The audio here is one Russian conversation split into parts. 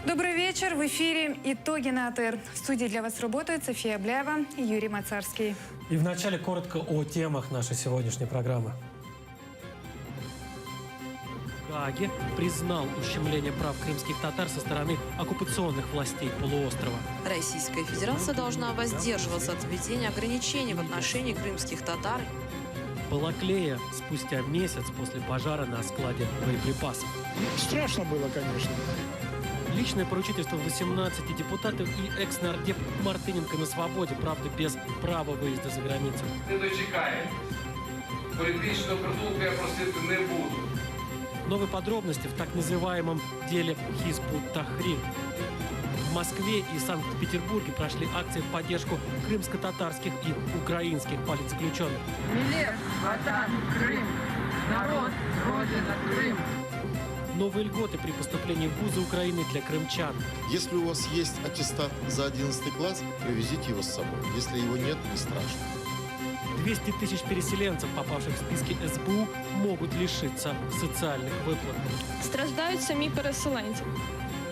Добрый вечер. В эфире «Итоги на АТР». В студии для вас работают София Бляева и Юрий Мацарский. И вначале коротко о темах нашей сегодняшней программы. Гааге признал ущемление прав крымских татар со стороны оккупационных властей полуострова. Российская Федерация должна воздерживаться от введения ограничений в отношении крымских татар. Балаклея спустя месяц после пожара на складе боеприпасов. Страшно было, конечно. Личное поручительство 18 депутатов и экс-нардеп Мартыненко на свободе, правда, без права выезда за границу. Не дочекає. Політичного притулку я просити не буду. Новые подробности в так называемом деле Хизбут Тахрир. В Москве и Санкт-Петербурге прошли акции в поддержку крымско-татарских и украинских политзаключенных. Милет, Ватан, Крым, народ, Родина, Крым. Новые льготы при поступлении в вузы Украины для крымчан. Если у вас есть аттестат за 11 класс, привезите его с собой. Если его нет, не страшно. 200 тысяч переселенцев, попавших в списки СБУ, могут лишиться социальных выплат. Страждають самі переселенці.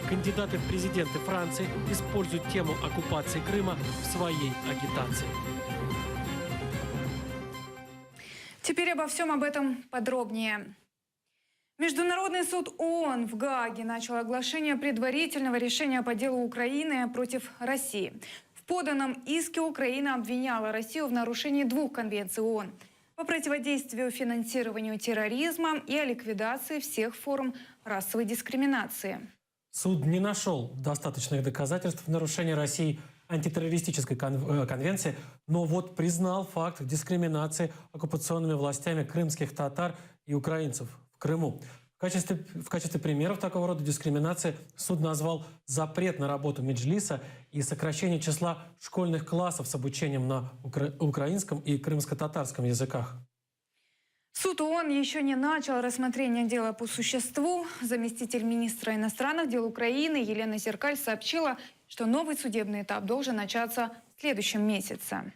Кандидаты в президенты Франции используют тему оккупации Крыма в своей агитации. Теперь обо всем об этом подробнее. Международный суд ООН в Гааге начал оглашение предварительного решения по делу Украины против России. В поданном иске Украина обвиняла Россию в нарушении двух конвенций ООН по противодействию финансированию терроризма и о ликвидации всех форм расовой дискриминации. Суд не нашел достаточных доказательств нарушения России антитеррористической конвенции, но вот признал факт дискриминации оккупационными властями крымских татар и украинцев в Крыму. В качестве примеров такого рода дискриминации суд назвал запрет на работу Меджлиса и сокращение числа школьных классов с обучением на украинском и крымско-татарском языках. Суд ООН еще не начал рассмотрение дела по существу. Заместитель министра иностранных дел Украины Елена Зеркаль сообщила, что новый судебный этап должен начаться в следующем месяце.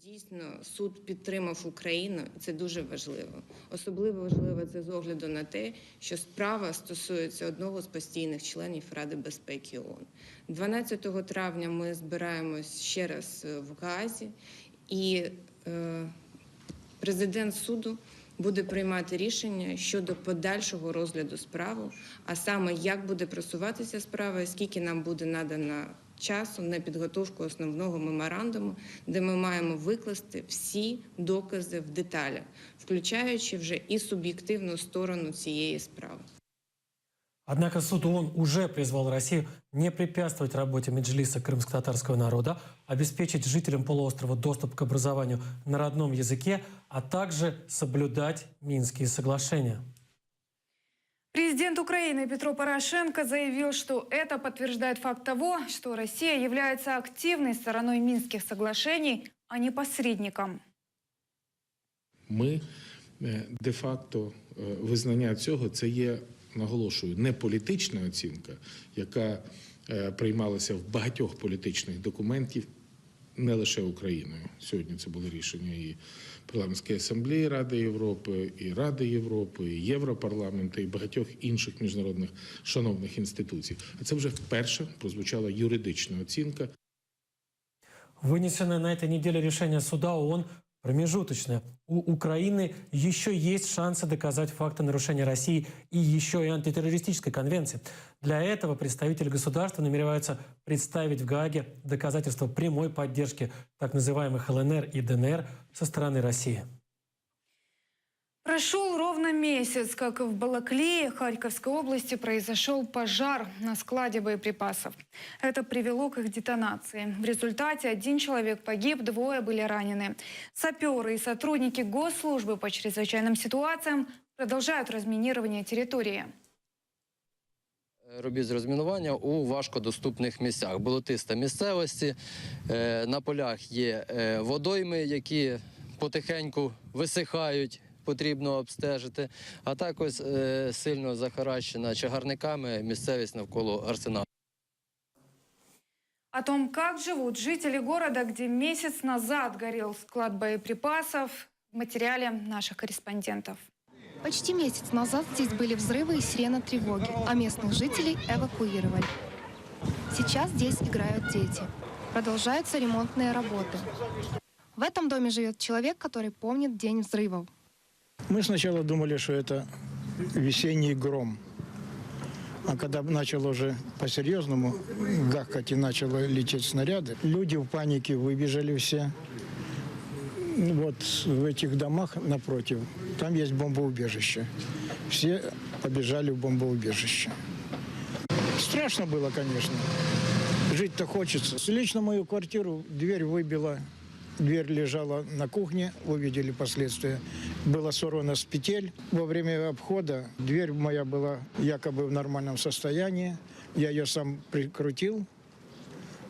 Дійсно, суд підтримав Україну, і це дуже важливо. Особливо важливо це з огляду на те, що справа стосується одного з постійних членів Ради безпеки ООН. 12 травня ми збираємось ще раз в Гаазі, і президент суду буде приймати рішення щодо подальшого розгляду справи, а саме як буде просуватися справа, скільки нам буде надано часу на підготовку основного меморандуму, де ми маємо викласти всі докази в деталях, включаючи вже і суб'єктивну сторону цієї справи. Однако суд ООН уже призвал Россию не препятствовать работе Меджлиса крымско-татарского народа, обеспечить жителям полуострова доступ к образованию на родном языке, а также соблюдать Минские соглашения. Президент Украины Петро Порошенко заявил, что это подтверждает факт того, что Россия является активной стороной Минских соглашений, а не посредником. Ми де-факто визнання цього – це є, наголошую, не політична оцінка, яка приймалася в багатьох політичних документів, не лише Україною. Сьогодні це були рішення і Парламентської асамблеї Ради Європи, і Ради Європи, і Європарламенту, і багатьох інших міжнародних шановних інституцій. А це вже вперше прозвучала юридична оцінка. Вынесенное на этой неделе решение суда ООН промежуточное. У Украины еще есть шансы доказать факты нарушения России и еще и антитеррористической конвенции. Для этого представители государства намереваются представить в Гааге доказательства прямой поддержки так называемых ЛНР и ДНР со стороны России. Прошел ровно месяц, как в Балаклее Харьковской области произошел пожар на складе боеприпасов. Это привело к их детонации. В результате 1 человек погиб, 2 были ранены. Саперы и сотрудники Госслужбы по чрезвычайным ситуациям продолжают разминирование территории. Робіт з розмінування у важкодоступних місцях. Болотиста місцевості, на полях є водойми, які потихеньку висихають, потрібно обстежити, а також сильно захаращена чагарниками місцевість навколо арсеналу. О том, как живут жители города, где месяц назад горел склад боеприпасов, в материале наших корреспондентов. Почти месяц назад здесь были взрывы и сирена тревоги, а местных жителей эвакуировали. Сейчас здесь играют дети. Продолжаются ремонтные работы. В этом доме живет человек, который помнит день взрывов. Мы сначала думали, что это весенний гром. А когда начало уже по-серьезному гахкать и начало лететь снаряды, люди в панике выбежали все. Вот в этих домах напротив, там есть бомбоубежище. Все побежали в бомбоубежище. Страшно было, конечно. Жить-то хочется. Лично мою квартиру дверь выбила. Дверь лежала на кухне, увидели последствия. Была сорвана с петель. Во время обхода дверь моя была якобы в нормальном состоянии. Я ее сам прикрутил.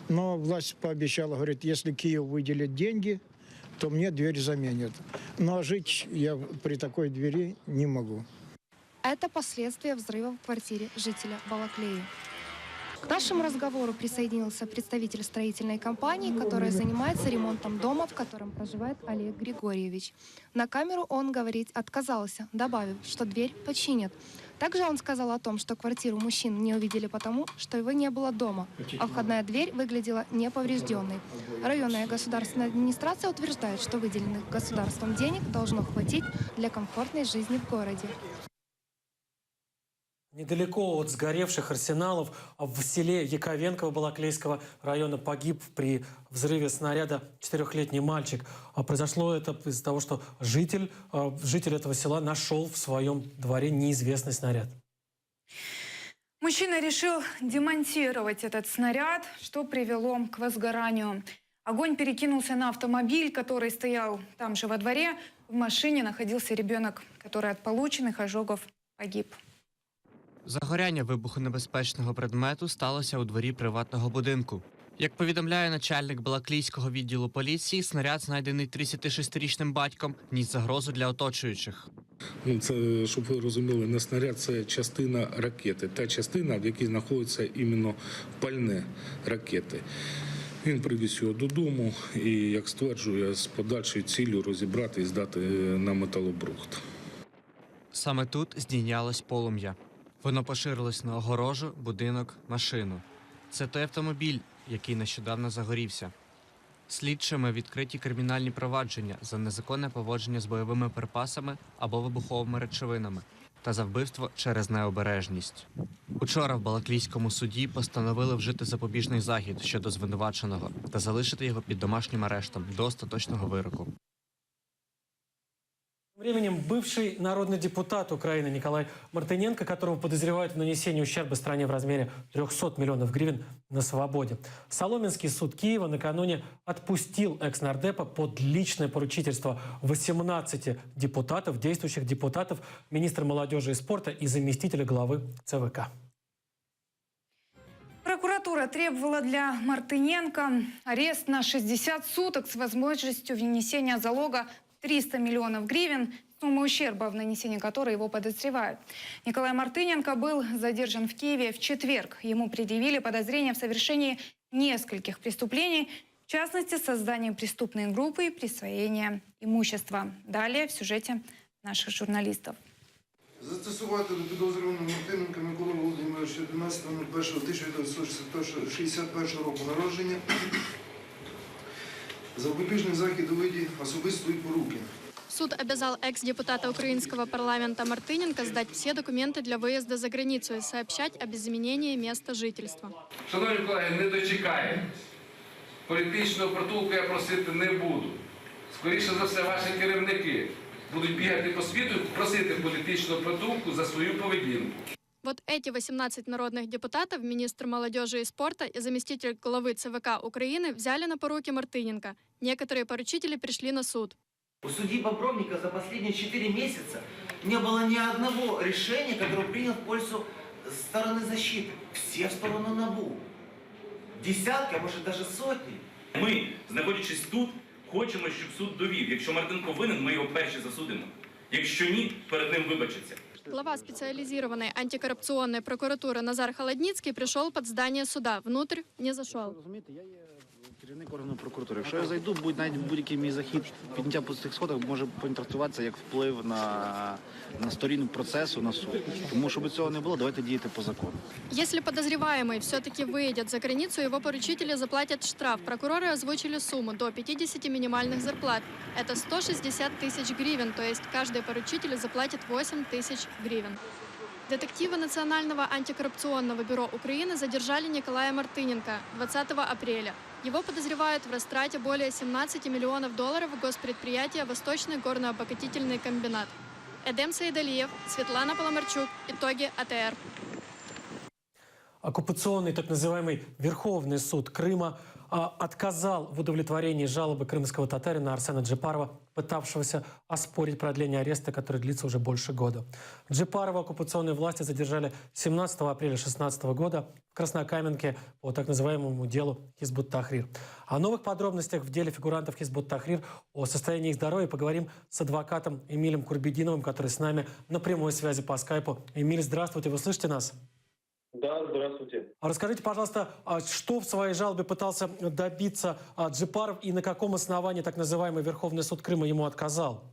Но власть пообещала, говорит, если Киев выделит деньги, то мне дверь заменят. Ну а жить я при такой двери не могу. Это последствия взрыва в квартире жителя Балаклеи. К нашему разговору присоединился представитель строительной компании, которая занимается ремонтом дома, в котором проживает Олег Григорьевич. На камеру он говорить отказался, добавив, что дверь починят. Также он сказал о том, что квартиру мужчин не увидели потому, что его не было дома, а входная дверь выглядела неповрежденной. Районная государственная администрация утверждает, что выделенных государством денег должно хватить для комфортной жизни в городе. Недалеко от сгоревших арсеналов в селе Яковенково Балаклейского района погиб при взрыве снаряда 4-летний мальчик. Произошло это из-за того, что житель этого села нашел в своем дворе неизвестный снаряд. Мужчина решил демонтировать этот снаряд, что привело к возгоранию. Огонь перекинулся на автомобиль, который стоял там же во дворе. В машине находился ребенок, который от полученных ожогов погиб. Загоряння вибухонебезпечного предмету сталося у дворі приватного будинку. Як повідомляє начальник Балаклійського відділу поліції, снаряд, знайдений 36-річним батьком, ніс загрозу для оточуючих. Це, щоб ви розуміли, не снаряд – це частина ракети. Та частина, в якій знаходиться іменно пальне ракети. Він привіз його додому і, як стверджує, з подальшою ціллю розібрати і здати на металобрухт. Саме тут здійнялось полум'я. Воно поширилось на огорожу, будинок, машину. Це той автомобіль, який нещодавно загорівся. Слідчими відкриті кримінальні провадження за незаконне поводження з бойовими припасами або вибуховими речовинами та за вбивство через необережність. Учора в Балаклійському суді постановили вжити запобіжний захід щодо звинуваченого та залишити його під домашнім арештом до остаточного вироку. Тем временем бывший народный депутат Украины Николай Мартыненко, которого подозревают в нанесении ущерба стране в размере 300 миллионов гривен, на свободе. Соломенский суд Киева накануне отпустил экс-нардепа под личное поручительство 18 депутатов, действующих депутатов, министра молодежи и спорта и заместителя главы ЦВК. Прокуратура требовала для Мартыненко арест на 60 суток с возможностью внесения залога 300 миллионов гривен, сумма ущерба, в нанесении которой его подозревают. Николай Мартыненко был задержан в Киеве в четверг. Ему предъявили подозрения в совершении нескольких преступлений, в частности, создание преступной группы и присвоение имущества. Далее в сюжете наших журналистов. Застосувати до підозрюваного Мартиненка Миколи Володимировича 11.01.1961 року народження запобіжний захід у виді особистої поруки. Суд обязал экс-депутата украинского парламента Мартыненко сдать все документы для выезда за границу и сообщать об изменении места жительства. Шановні колеги, не дочекає. Політичного притулку я просити не буду. Скоріше за все, ваші керівники будуть бігати по світу і просити політичного притулку за свою поведінку. Вот эти 18 народных депутатов, министр молодежи и спорта и заместитель главы ЦВК Украины взяли на поруки Мартыненко. Некоторые поручители пришли на суд. У судьи Бобровника за последние 4 месяца не было ни одного решения, которое принял в пользу стороны защиты. Все в сторону НАБУ. Десятки, а может даже сотни. Ми, знаходячись тут, хочемо, щоб суд довів. Якщо Мартинко винен, ми його перші засудимо. Якщо ні, перед ним вибачиться. Глава специализированной антикоррупционной прокуратуры Назар Холодницкий пришел под здание суда. Внутрь не зашел. Керівник органу прокуратури. Якщо я зайду, навіть будь-який мій захід, підняття по цих сходах може поінтерпретуватися як вплив на сторінку процесу, на суд. Тому, щоб цього не було, давайте діяти по закону. Если подозреваемый все-таки выйдет за границу, его поручители заплатят штраф. Прокуроры озвучили сумму до 50 минимальных зарплат. Это 160 тысяч гривен, то есть каждый поручитель заплатит 8 тысяч гривен. Детективы Национального антикоррупционного бюро Украины задержали Николая Мартыненко 20 апреля. Его подозревают в растрате более 17 миллионов долларов в госпредприятие «Восточный горнообогатительный комбинат». Эдем Саидалиев, Светлана Поломарчук. Итоги АТР. Оккупационный так называемый Верховный суд Крыма отказал в удовлетворении жалобы крымского татарина Арсена Джипарова, пытавшегося оспорить продление ареста, который длится уже больше года. Джипарова оккупационные власти задержали 17 апреля 2016 года в Краснокаменке по так называемому делу Хизбут-Тахрир. О новых подробностях в деле фигурантов Хизбут-Тахрир, о состоянии их здоровья поговорим с адвокатом Эмилем Курбидиновым, который с нами на прямой связи по скайпу. Эмиль, здравствуйте, вы слышите нас? Да, здравствуйте. Расскажите, пожалуйста, что в своей жалобе пытался добиться Джипаров и на каком основании так называемый Верховный суд Крыма ему отказал?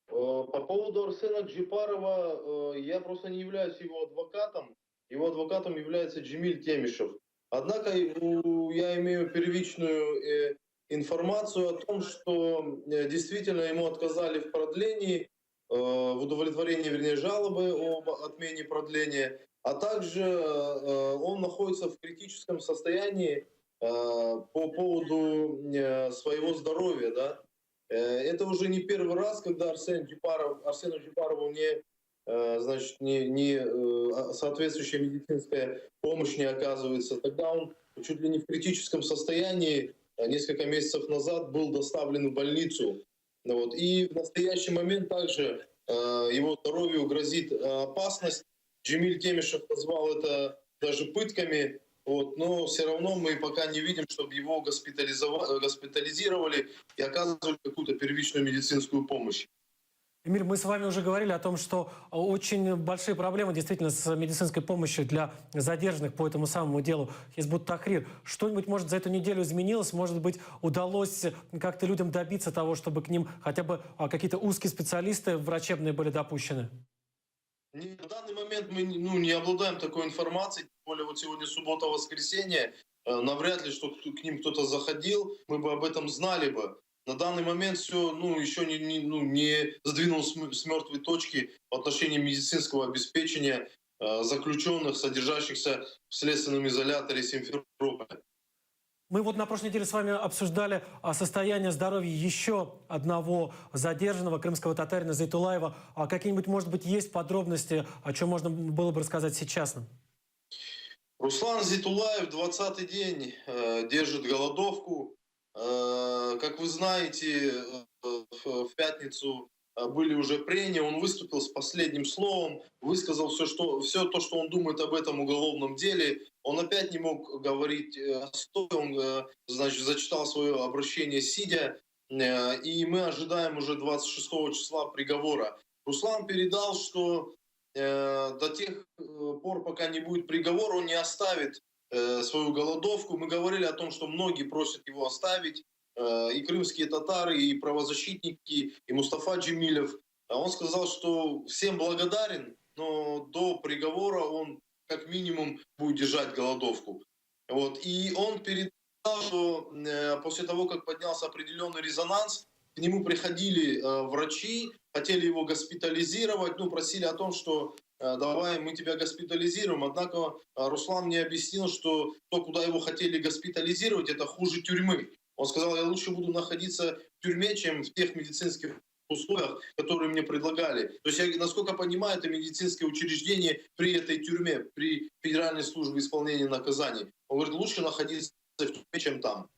По поводу Арсена Джипарова, я просто не являюсь его адвокатом. Его адвокатом является Джемиль Темишев. Однако я имею первичную информацию о том, что действительно ему отказали в продлении, в удовлетворении, вернее, жалобы об отмене продления. А также он находится в критическом состоянии по поводу своего здоровья. Да? Это уже не первый раз, когда Арсену Джипарову не соответствующая медицинская помощь не оказывается. Тогда он чуть ли не в критическом состоянии несколько месяцев назад был доставлен в больницу. Вот. И в настоящий момент также его здоровью грозит опасность. Джемиль Темишев назвал это даже пытками, вот, но все равно мы пока не видим, чтобы его госпитализировали и оказывали какую-то первичную медицинскую помощь. Эмиль, мы с вами уже говорили о том, что очень большие проблемы действительно с медицинской помощью для задержанных по этому самому делу Хизбут-Тахрир. Что-нибудь, может, за эту неделю изменилось? Может быть, удалось как-то людям добиться того, чтобы к ним хотя бы какие-то узкие специалисты врачебные были допущены? На данный момент мы не обладаем такой информацией, тем более вот сегодня суббота-воскресенье, навряд ли, что к ним кто-то заходил, мы бы об этом знали бы. На данный момент все еще не сдвинулось с мертвой точки в отношении медицинского обеспечения заключенных, содержащихся в следственном изоляторе Симферополя. Мы вот на прошлой неделе с вами обсуждали состояние здоровья еще одного задержанного крымского татарина Зайтулаева. А какие-нибудь, может быть, есть подробности, о чем можно было бы рассказать сейчас нам? Руслан Зайтулаев 20-й день держит голодовку. Как вы знаете, в пятницу были уже прения, он выступил с последним словом, высказал все то, что он думает об этом уголовном деле. Он опять не мог говорить стоя, он, зачитал свое обращение сидя, и мы ожидаем уже 26 числа приговора. Руслан передал, что до тех пор, пока не будет приговора, он не оставит свою голодовку. Мы говорили о том, что многие просят его оставить, и крымские татары, и правозащитники, и Мустафа Джемилев. Он сказал, что всем благодарен, но до приговора он как минимум будет держать голодовку. Вот. И он передал, что после того, как поднялся определенный резонанс, к нему приходили врачи, хотели его госпитализировать, просили о том, что давай мы тебя госпитализируем. Однако Руслан мне объяснил, что то, куда его хотели госпитализировать, это хуже тюрьмы. Он сказал, я лучше буду находиться в тюрьме, чем в тех медицинских условиях, которые мне предлагали. То есть, я, насколько понимаю, это медицинское учреждение при этой тюрьме, при Федеральной службе исполнения наказаний. Он говорит, лучше находиться в тюрьме, чем там.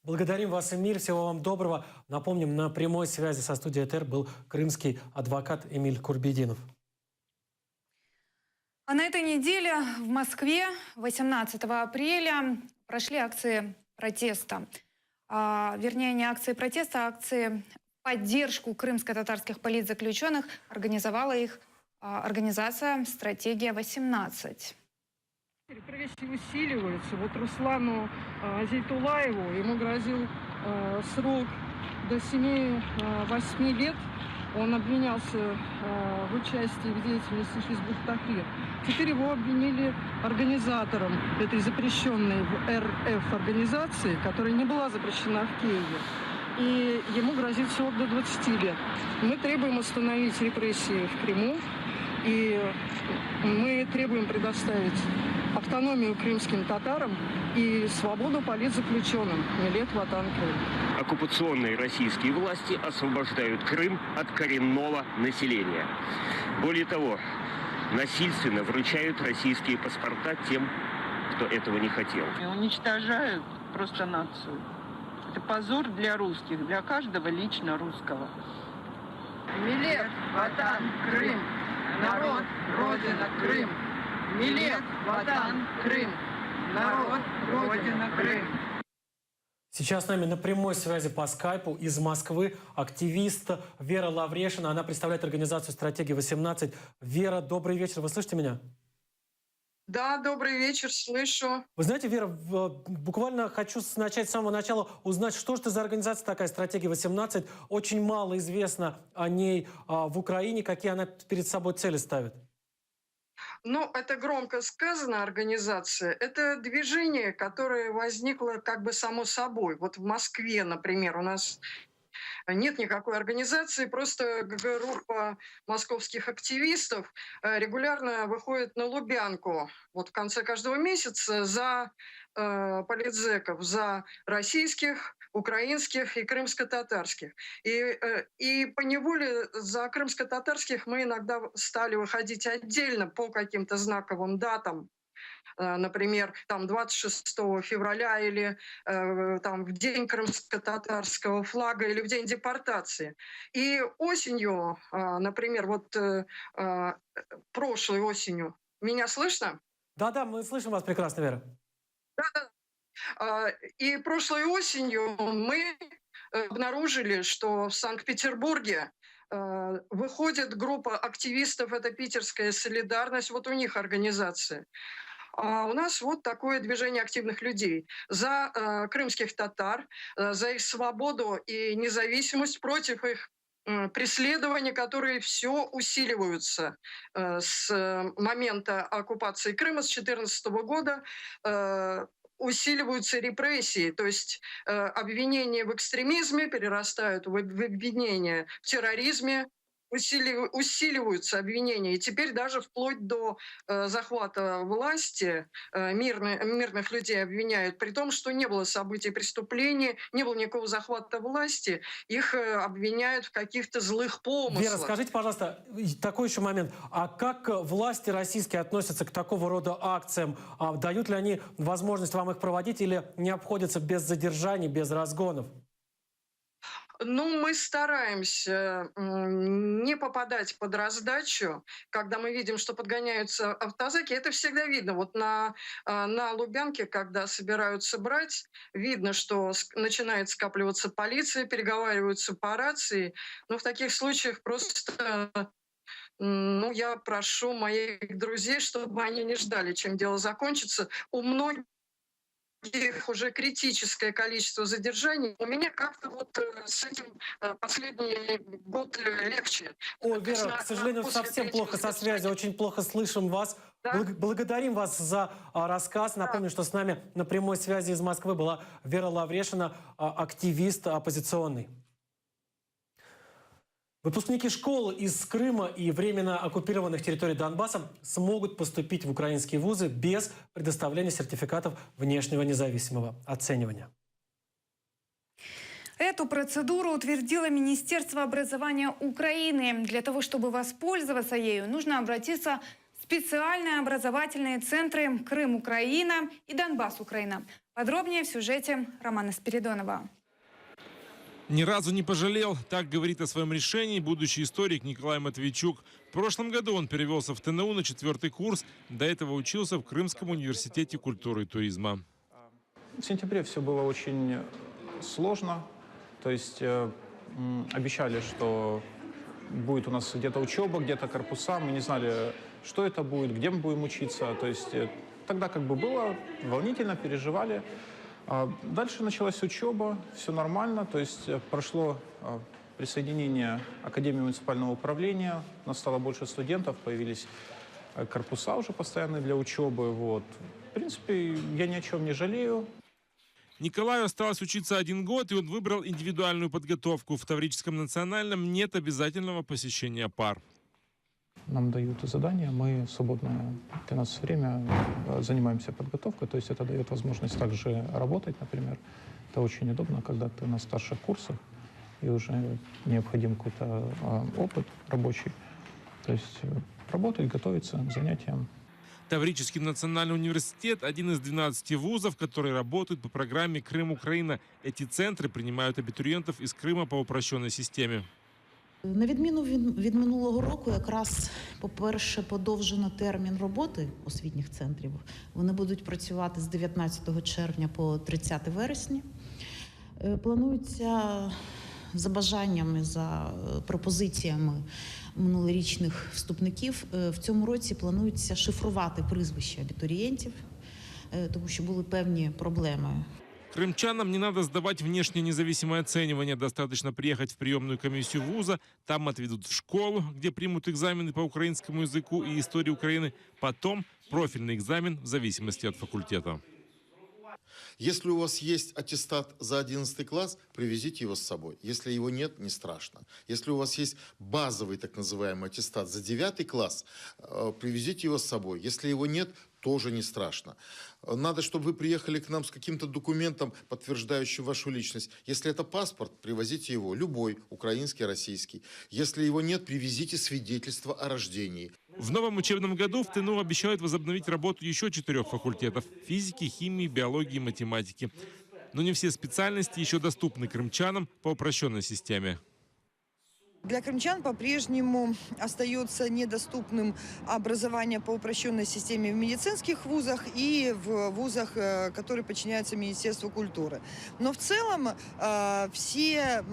Благодарим вас, Эмиль. Всего вам доброго. Напомним, на прямой связи со студией ТР был крымский адвокат Эмиль Курбидинов. А на этой неделе в Москве 18 апреля прошли акции протеста. Вернее, не акции протеста, а акции в поддержку крымско-татарских политзаключенных. Организовала их организация «Стратегия-18». Репрессии усиливаются. Вот Руслану Зейтулаеву, ему грозил срок до 7-8 лет. Он обвинялся в участии в деятельности Хизбут Тахрир. Теперь его обвинили организатором этой запрещенной в РФ организации, которая не была запрещена в Киеве. И ему грозит срок до 20 лет. Мы требуем остановить репрессии в Крыму. И мы требуем предоставить автономию крымским татарам и свободу политзаключенным. Милет Ватан Крым. Оккупационные российские власти освобождают Крым от коренного населения. Более того, насильственно вручают российские паспорта тем, кто этого не хотел. Уничтожают просто нацию. Это позор для русских, для каждого лично русского. Милет Ватан Крым. Народ, Родина, Крым. Милет, Ватан, Крым. Народ, Родина, Крым. Сейчас с нами на прямой связи по скайпу из Москвы активист Вера Лаврешина. Она представляет организацию «Стратегия-18». Вера, добрый вечер. Вы слышите меня? Да, добрый вечер, слышу. Вы знаете, Вера, буквально хочу начать с самого начала узнать, что же это за организация такая «Стратегия-18». Очень мало известно о ней в Украине, какие она перед собой цели ставит. Ну, это громко сказано, организация. Это движение, которое возникло как бы само собой. Вот в Москве, например, у нас нет никакой организации, просто группа московских активистов регулярно выходит на Лубянку вот в конце каждого месяца за политзеков, за российских, украинских и крымско-татарских. И поневоле за крымско-татарских мы иногда стали выходить отдельно по каким-то знаковым датам. Например, там 26 февраля или там в день крымско-татарского флага или в день депортации. И осенью, например, вот прошлой осенью, меня слышно? Да-да, мы слышим вас прекрасно, Вера. Да-да. И прошлой осенью мы обнаружили, что в Санкт-Петербурге выходит группа активистов, это питерская «Солидарность», вот у них организация. А у нас вот такое движение активных людей за крымских татар, за их свободу и независимость, против их преследования, которые все усиливаются с момента оккупации Крыма с 2014 года. Усиливаются репрессии, то есть обвинения в экстремизме перерастают в обвинения в терроризме, усиливаются обвинения. И теперь даже вплоть до захвата власти мирных людей обвиняют, при том, что не было событий преступления, не было никакого захвата власти, их обвиняют в каких-то злых помыслах. Вера, скажите, пожалуйста, такой еще момент. А как власти российские относятся к такого рода акциям? Дают ли они возможность вам их проводить или не обходятся без задержаний, без разгонов? Ну, мы стараемся не попадать под раздачу, когда мы видим, что подгоняются автозаки. Это всегда видно. Вот на Лубянке, когда собираются брать, видно, что начинает скапливаться полиция, переговариваются по рации. Но в таких случаях просто... Ну, я прошу моих друзей, чтобы они не ждали, чем дело закончится. У многих уже критическое количество задержаний. У меня как-то вот с этим последний год легче. Ой, Вера, к сожалению, совсем плохо со связью, очень плохо слышим вас. Да? Благодарим вас за рассказ. Напомню, что с нами на прямой связи из Москвы была Вера Лаврешина, активист оппозиционный. Выпускники школ из Крыма и временно оккупированных территорий Донбасса смогут поступить в украинские вузы без предоставления сертификатов внешнего независимого оценивания. Эту процедуру утвердило Министерство образования Украины. Для того, чтобы воспользоваться ею, нужно обратиться в специальные образовательные центры «Крым-Украина» и «Донбасс-Украина». Подробнее в сюжете Романа Спиридонова. Ни разу не пожалел, так говорит о своем решении будущий историк Николай Матвейчук. В прошлом году он перевелся в ТНУ на 4-й курс. До этого учился в Крымском университете культуры и туризма. В сентябре все было очень сложно. То есть обещали, что будет у нас где-то учеба, где-то корпуса. Мы не знали, что это будет, где мы будем учиться. То есть тогда как бы было волнительно, переживали. Дальше началась учеба, все нормально, то есть прошло присоединение Академии муниципального управления, у нас стало больше студентов, появились корпуса уже постоянные для учебы. Вот. В принципе, я ни о чем не жалею. Николаю осталось учиться 1 год, и он выбрал индивидуальную подготовку. В Таврическом национальном нет обязательного посещения пар. Нам дают задания, мы в свободное для нас время занимаемся подготовкой, то есть это дает возможность также работать, например. Это очень удобно, когда ты на старших курсах и уже необходим какой-то опыт рабочий. То есть работать, готовиться к занятиям. Таврический национальный университет – один из 12 вузов, которые работают по программе «Крым-Украина». Эти центры принимают абітурієнтів из Крыма по упрощенной системе. На відміну від минулого року, якраз, по-перше, подовжено термін роботи освітніх центрів. Вони будуть працювати з 19 червня по 30 вересня. Планується за бажаннями, за пропозиціями минулорічних вступників. В цьому році планується шифрувати прізвища абітурієнтів, тому що були певні проблеми. Крымчанам не надо сдавать внешнее независимое оценивание. Достаточно приехать в приемную комиссию вуза, там отведут в школу, где примут экзамены по украинскому языку и истории Украины, потом профильный экзамен в зависимости от факультета. Если у вас есть аттестат за 11 класс, привезите его с собой. Если его нет, не страшно. Если у вас есть базовый так называемый аттестат за 9 класс, привезите его с собой. Если его нет, тоже не страшно. Надо, чтобы вы приехали к нам с каким-то документом, подтверждающим вашу личность. Если это паспорт, привозите его, любой, украинский, российский. Если его нет, привезите свидетельство о рождении. В новом учебном году в ТНУ обещают возобновить работу еще 4 факультетов – физики, химии, биологии и математики. Но не все специальности еще доступны крымчанам по упрощенной системе. Для крымчан по-прежнему остается недоступным образование по упрощенной системе в медицинских вузах и в вузах, которые подчиняются Министерству культуры. Но в целом все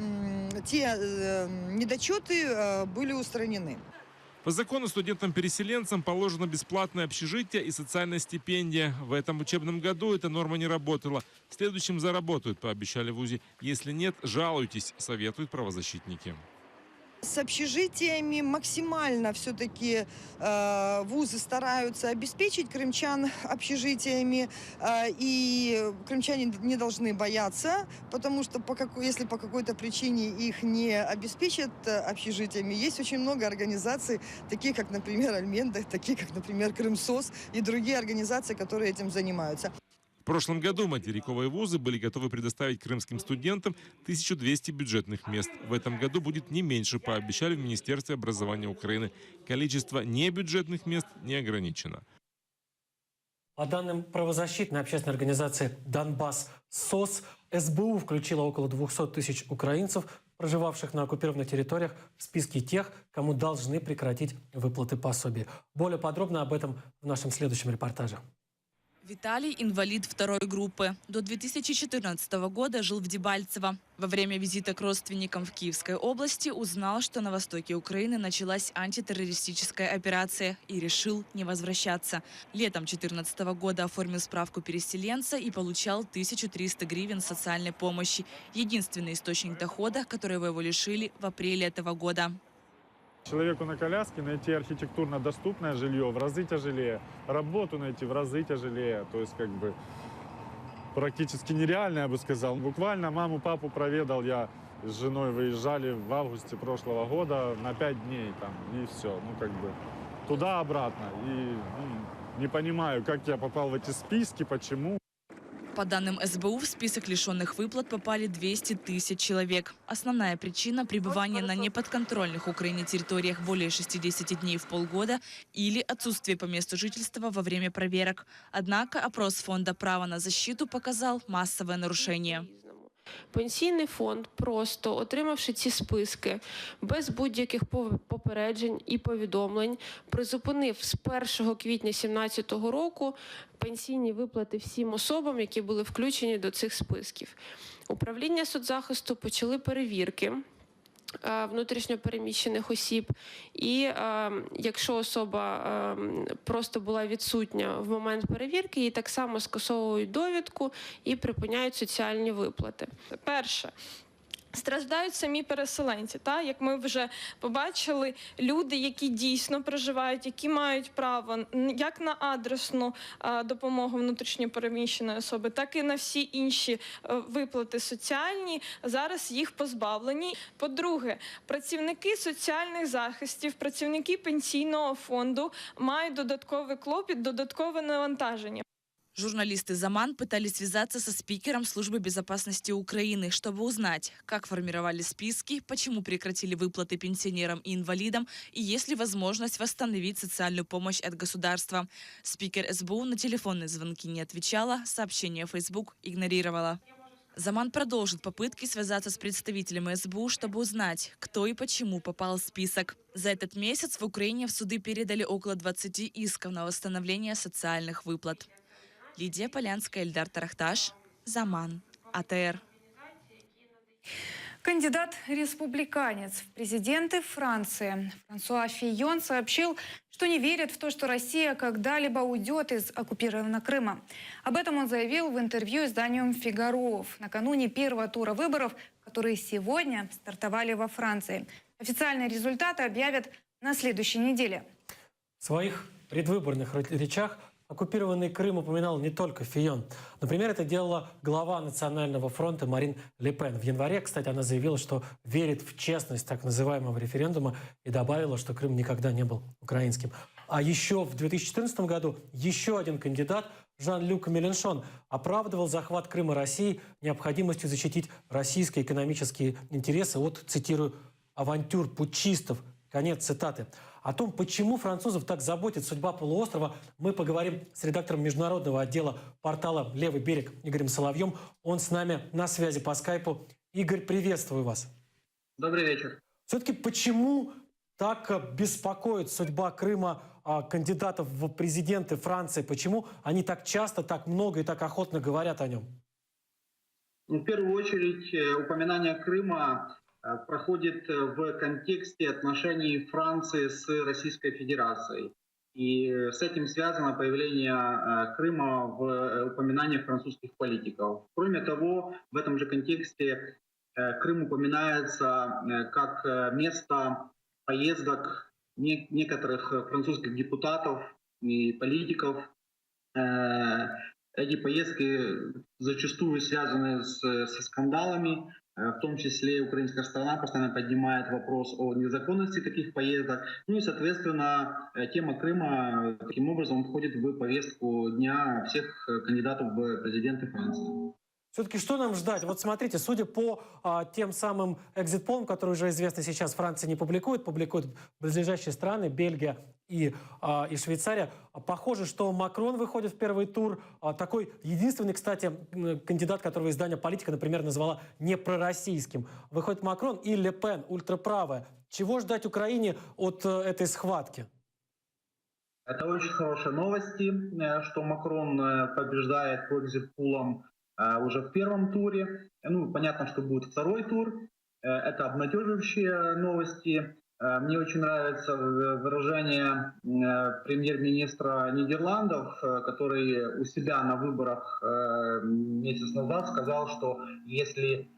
те недочеты были устранены. По закону студентам-переселенцам положено бесплатное общежитие и социальная стипендия. В этом учебном году эта норма не работала. В следующем заработают, пообещали в вузе. Если нет, жалуйтесь, советуют правозащитники. С общежитиями максимально все-таки вузы стараются обеспечить крымчан общежитиями, и крымчане не должны бояться, потому что если по какой-то причине их не обеспечат общежитиями, есть очень много организаций, таких как, например, Альменда, таких как, например, Крымсос и другие организации, которые этим занимаются. В прошлом году материковые вузы были готовы предоставить крымским студентам 1200 бюджетных мест. В этом году будет не меньше, пообещали в Министерстве образования Украины. Количество небюджетных мест не ограничено. По данным правозащитной общественной организации «Донбасс СОС», СБУ включила около 200 тысяч украинцев, проживавших на оккупированных территориях, в списке тех, кому должны прекратить выплаты пособий. Более подробно об этом в нашем следующем репортаже. Виталий – инвалид 2-й группы. До 2014 года жил в Дебальцево. Во время визита к родственникам в Киевской области узнал, что на востоке Украины началась антитеррористическая операция, и решил не возвращаться. Летом 2014 года оформил справку переселенца и получал 1300 гривен социальной помощи. Единственный источник дохода, которого его лишили в апреле этого года. Человеку на коляске найти архитектурно доступное жилье в разы тяжелее, работу найти в разы тяжелее. То есть как бы практически нереально, я бы сказал. Буквально маму, папу проведал я с женой, выезжали в августе прошлого года на 5 дней там, и все. Ну как бы туда-обратно. И не понимаю, как я попал в эти списки, почему. По данным СБУ, в список лишенных выплат попали 200 тысяч человек. Основная причина – пребывание на неподконтрольных Украине территориях более 60 дней в полгода или отсутствие по месту жительства во время проверок. Однако опрос фонда «Право на защиту» показал массовое нарушение. Пенсійний фонд, просто отримавши ці списки, без будь-яких попереджень і повідомлень, призупинив з 1 квітня 2017 року пенсійні виплати всім особам, які були включені до цих списків. Управління соцзахисту почали перевірки внутрішньо переміщених осіб. І якщо особа просто була відсутня в момент перевірки, їй так само скасовують довідку і припиняють соціальні виплати. Перше. Страждають самі переселенці, як ми вже побачили, люди, які дійсно проживають, які мають право як на адресну допомогу внутрішньопереміщеної особи, так і на всі інші виплати соціальні, зараз їх позбавлені. По-друге, працівники соціальних захистів, працівники пенсійного фонду мають додатковий клопіт, додаткове навантаження. Журналисты «Заман» пытались связаться со спикером Службы безопасности Украины, чтобы узнать, как формировали списки, почему прекратили выплаты пенсионерам и инвалидам и есть ли возможность восстановить социальную помощь от государства. Спикер СБУ на телефонные звонки не отвечала, сообщения в Facebook игнорировала. «Заман» продолжит попытки связаться с представителями СБУ, чтобы узнать, кто и почему попал в список. За этот месяц в Украине в суды передали около 20 исков на восстановление социальных выплат. Лидия Полянская, Эльдар Тарахташ, «Заман», АТР. Кандидат-республиканец в президенты Франции Франсуа Фийон сообщил, что не верит в то, что Россия когда-либо уйдет из оккупированного Крыма. Об этом он заявил в интервью изданию «Фигаро» накануне первого тура выборов, которые сегодня стартовали во Франции. Официальные результаты объявят на следующей неделе. В своих предвыборных речах оккупированный Крым упоминал не только Фийон. Например, это делала глава Национального фронта Марин Ле Пен. В январе, кстати, она заявила, что верит в честность так называемого референдума и добавила, что Крым никогда не был украинским. А еще в 2014 году еще один кандидат, Жан-Люк Mélenchon, оправдывал захват Крыма Россией необходимостью защитить российские экономические интересы от, цитирую, «авантюр путчистов». Конец цитаты. О том, почему французов так заботит судьба полуострова, мы поговорим с редактором международного отдела портала «Левый берег» Игорем Соловьем. Он с нами на связи по скайпу. Игорь, приветствую вас. Добрый вечер. Все-таки почему так беспокоит судьба Крыма кандидатов в президенты Франции? Почему они так часто, так много и так охотно говорят о нем? В первую очередь, упоминание Крыма проходит в контексте отношений Франции с Российской Федерацией. И с этим связано появление Крыма в упоминаниях французских политиков. Кроме того, в этом же контексте Крым упоминается как место поездок некоторых французских депутатов и политиков. Эти поездки зачастую связаны со скандалами. В том числе украинская сторона постоянно поднимает вопрос о незаконности таких поездок. Ну и, соответственно, тема Крыма таким образом входит в повестку дня всех кандидатов в президенты Франции. Все-таки что нам ждать? Вот смотрите, судя по тем самым экзит-полам, которые уже известны сейчас, Франция не публикует, публикуют близлежащие страны, Бельгия и Швейцария. Похоже, что Макрон выходит в первый тур. Такой единственный, кстати, кандидат, которого издание «Политика», например, назвала непророссийским. Выходит Макрон и Ле Пен, ультраправая. Чего ждать Украине от этой схватки? Это очень хорошие новости, что Макрон побеждает по экзит-пулам уже в первом туре. Ну, понятно, что будет второй тур. Это обнадеживающие новости. Мне очень нравится выражение премьер-министра Нидерландов, который у себя на выборах месяц назад сказал, что если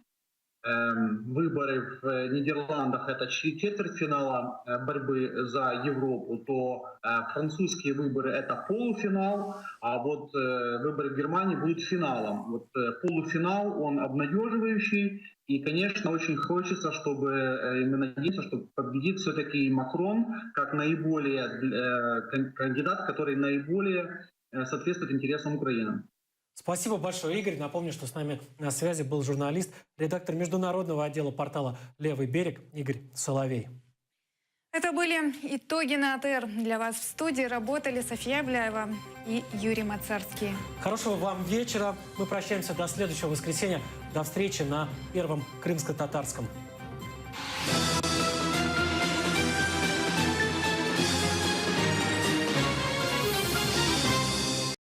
выборы в Нидерландах — это четвертьфинала борьбы за Европу, то французские выборы — это полуфинал, а вот выборы в Германии будут финалом. Вот полуфинал, он обнадеживающий, и, конечно, очень хочется, чтобы, и мы надеемся, что победит все-таки Макрон как наиболее кандидат, который наиболее соответствует интересам Украины. Спасибо большое, Игорь. Напомню, что с нами на связи был журналист, редактор международного отдела портала «Левый берег» Игорь Соловей. Это были итоги на АТР. Для вас в студии работали София Ивляева и Юрий Мацарский. Хорошего вам вечера. Мы прощаемся до следующего воскресенья. До встречи на Первом крымско-татарском.